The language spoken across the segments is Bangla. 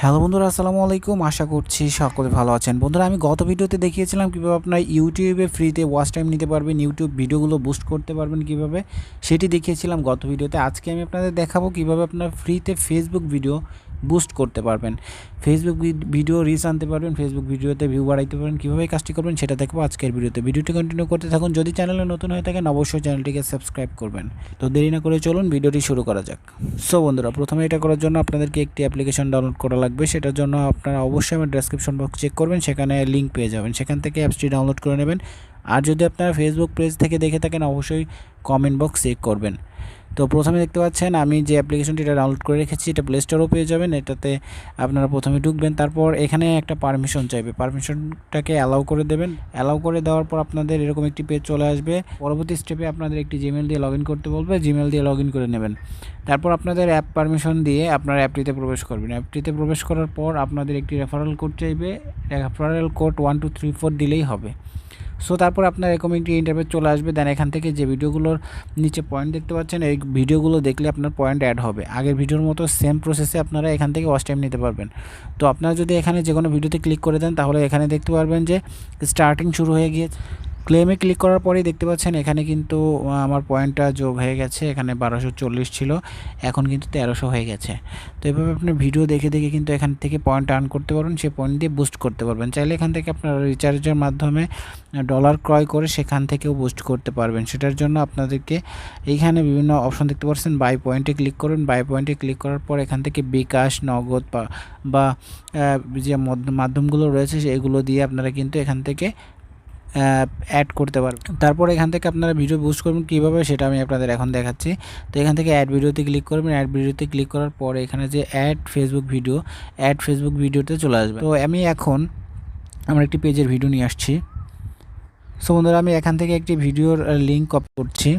হ্যালো বন্ধুরা, আসসালামু আলাইকুম। আশা করছি সকলে ভালো আছেন। বন্ধুরা, আমি গত ভিডিওতে দেখিয়েছিলাম কীভাবে আপনার ইউটিউবে ফ্রিতে ওয়াচ টাইম নিতে পারবেন, ইউটিউব ভিডিওগুলো বুস্ট করতে পারবেন কীভাবে, সেটি দেখিয়েছিলাম গত ভিডিওতে। আজকে আমি আপনাদের দেখাবো কীভাবে আপনার ফ্রিতে ফেসবুক ভিডিও বুস্ট করতে পারবেন, ফেসবুক ভিডিও রিচ আনতে পারবেন, ফেসবুক ভিডিওতে ভিউ বাড়াইতে পারবেন। কীভাবে কাজটি করবেন সেটা দেখবো আজকের ভিডিওতে। ভিডিওটি কন্টিনিউ করতে থাকুন। যদি চ্যানেলে নতুন হয়ে থাকেন অবশ্যই চ্যানেলটিকে সাবস্ক্রাইব করবেন। তো দেরি না করে চলুন ভিডিওটি শুরু করা যাক। সো বন্ধুরা, প্রথমে এটা করার জন্য আপনাদেরকে একটি অ্যাপ্লিকেশন ডাউনলোড করা লাগবে। সেটার জন্য আপনারা অবশ্যই আমার ডেসক্রিপশন বক্স চেক করবেন, সেখানে লিঙ্ক পেয়ে যাবেন, সেখান থেকে অ্যাপসটি ডাউনলোড করে নেবেন। আর যদি আপনারা ফেসবুক পেজ থেকে দেখে থাকেন অবশ্যই কমেন্ট বক্স চেক করবেন। তো প্রথমে দেখতে পাচ্ছেন আমি যে অ্যাপ্লিকেশনটি এটা ডাউনলোড করে রেখেছি, এটা প্লে স্টোরেও পেয়ে যাবেন। এটাতে আপনারা প্রথমে ঢুকবেন, তারপর এখানে একটা পারমিশন চাইবে, পারমিশনটাকে অ্যালাউ করে দেবেন। অ্যালাউ করে দেওয়ার পর আপনাদের এরকম একটি পেজ চলে আসবে। পরবর্তী স্টেপে আপনাদের একটি জিমেল দিয়ে লগ ইন করতে বলবে, জিমেল দিয়ে লগ ইন করে নেবেন। তারপর আপনাদের অ্যাপ পারমিশন দিয়ে আপনার অ্যাপটিতে প্রবেশ করবেন। অ্যাপটিতে প্রবেশ করার পর আপনাদের একটি রেফারেল কোড চাইবে, রেফারেল কোড 1234 দিলেই হবে। সো তারপর আপনার এরকম একটি ইন্টারফেস চলে আসবে। দেন এখান থেকে যে ভিডিওগুলোর নিচে পয়েন্ট দেখতে পাচ্ছেন, এই ভিডিওগুলো দেখলে আপনার পয়েন্ট অ্যাড হবে। আগের ভিডিওর মতো সেম প্রসেসে আপনারা এখান থেকে ওয়াচ টাইম নিতে পারবেন। তো আপনারা যদি এখানে যে কোনো ভিডিওতে ক্লিক করে দেন তাহলে এখানে দেখতে পারবেন যে স্টার্টিং শুরু হয়ে গিয়েছে। ক্লেমে ক্লিক করার পরেই দেখতে পাচ্ছেন এখানে কিন্তু আমার পয়েন্টটা যোগ হয়ে গেছে। এখানে 1240 ছিল, এখন কিন্তু 1300 হয়ে গেছে। তো এভাবে আপনি ভিডিও দেখে দেখে কিন্তু এখান থেকে পয়েন্ট আর্ন করতে পারবেন, সেই পয়েন্ট দিয়ে বুস্ট করতে পারবেন। চাইলে এখান থেকে আপনারা রিচার্জের মাধ্যমে ডলার ক্রয় করে সেখান থেকেও বুস্ট করতে পারবেন। সেটার জন্য আপনাদেরকে এইখানে বিভিন্ন অপশন দেখতে পাচ্ছেন, বাই পয়েন্টে ক্লিক করুন। বাই পয়েন্টে ক্লিক করার পর এখান থেকে বিকাশ, নগদ বা যে মাধ্যমগুলো রয়েছে সেগুলো দিয়ে আপনারা কিন্তু এখান থেকে অ্যাড করতে পারবেন। তারপর এখান থেকে আপনারা ভিডিও বুস্ট করবেন কীভাবে সেটা আমি আপনাদের এখন দেখাচ্ছি। তো এখান থেকে অ্যাড ভিডিওতে ক্লিক করবেন। অ্যাড ভিডিওতে ক্লিক করার পর এখানে যে অ্যাড ফেসবুক ভিডিওতে চলে আসবে। তো আমি এখন আমার একটি পেজের ভিডিও নিয়ে আসছি। সো বন্ধুরা, আমি এখান থেকে একটি ভিডিওর লিঙ্ক কপি করছি।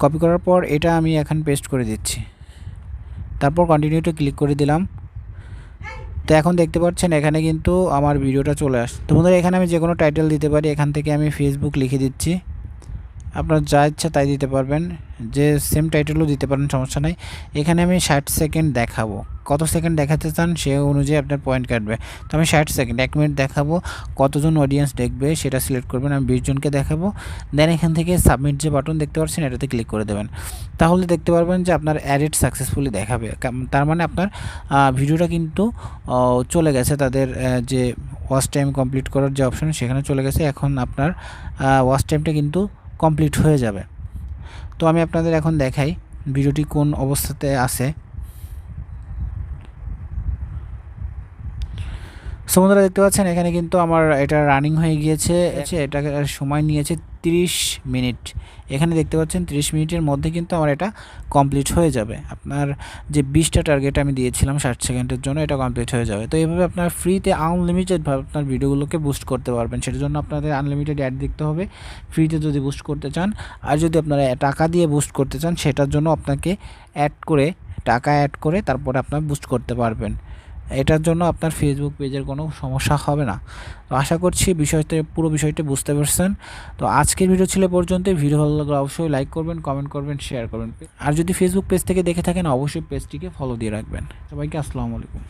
কপি করার পর এটা আমি এখন পেস্ট করে দিচ্ছি। তারপর কন্টিনিউতে ক্লিক করে দিলাম। তো এখন দেখতে পাচ্ছেন এখানে কিন্তু আমার ভিডিওটা চলে আসে। তো বন্ধুরা, এখানে আমি যে কোনো টাইটেল দিতে পারি। এখান থেকে আমি ফেসবুক লিখে দিচ্ছি, আপনার যা ইচ্ছা তাই দিতে পারবেন, যে সেম টাইটেলও দিতে পারেন, সমস্যা নাই। এখানে আমি 60 সেকেন্ড দেখাবো, কত সেকেন্ড দেখাতে চান সে অনুযায়ী আপনার পয়েন্ট কাটবে। তো আমি 60 সেকেন্ড 1 মিনিট দেখাবো, কতজন অডিয়েন্স দেখবে সেটা সিলেক্ট করবেন। আমি 20 জনকে দেখাবো। দেন এখান থেকে সাবমিট যে বাটন দেখতে পাচ্ছেন এটাতে ক্লিক করে দেবেন। তাহলে দেখতে পারবেন যে আপনার অ্যাডেড সাকসেসফুলি দেখাবে। তার মানে আপনার ভিডিওটা কিন্তু চলে গেছে তাদের যে ওয়াচ টাইম কমপ্লিট করার যে অপশন সেখানে চলে গেছে। এখন আপনার ওয়াচ টাইমটা কিন্তু কমপ্লিট হয়ে যাবে। তো আমি আপনাদের এখন দেখাই ভিডিওটি কোন অবস্থাতে আছে। সো বন্ধুরা, দেখতে পাচ্ছেন এখানে কিন্তু আমার এটা রানিং হয়ে গিয়েছে। এটা সময় নিয়েছে 30 মিনিট। এখানে দেখতে পাচ্ছেন 30 মিনিটের মধ্যে কিন্তু আমার এটা কমপ্লিট হয়ে যাবে। আপনার যে 20টা টার্গেট আমি দিয়েছিলাম 60 সেকেন্ডের জন্য, এটা কমপ্লিট হয়ে যাবে। তো এইভাবে আপনার ফ্রিতে আনলিমিটেডভাবে আপনার ভিডিওগুলোকে বুস্ট করতে পারবেন। সেটার জন্য আপনাদের আনলিমিটেড অ্যাড দেখতে হবে ফ্রিতে যদি বুস্ট করতে চান। আর যদি আপনারা টাকা দিয়ে বুস্ট করতে চান সেটার জন্য আপনাকে টাকা অ্যাড করে তারপরে আপনার বুস্ট করতে পারবেন। এটার জন্য আপনার ফেসবুক পেজের কোনো সমস্যা হবে না। তো আশা করছি পুরো বিষয়টি বুঝতে পারছেন। তো আজকের ভিডিও ছিল পর্যন্ত। ভিডিও ভালো লাগলে অবশ্যই লাইক করবেন, কমেন্ট করবেন, শেয়ার করবেন। আর যদি ফেসবুক পেজ থেকে দেখে থাকেন অবশ্যই পেজটিকে ফলো দিয়ে রাখবেন। সবাইকে আসসালামু আলাইকুম।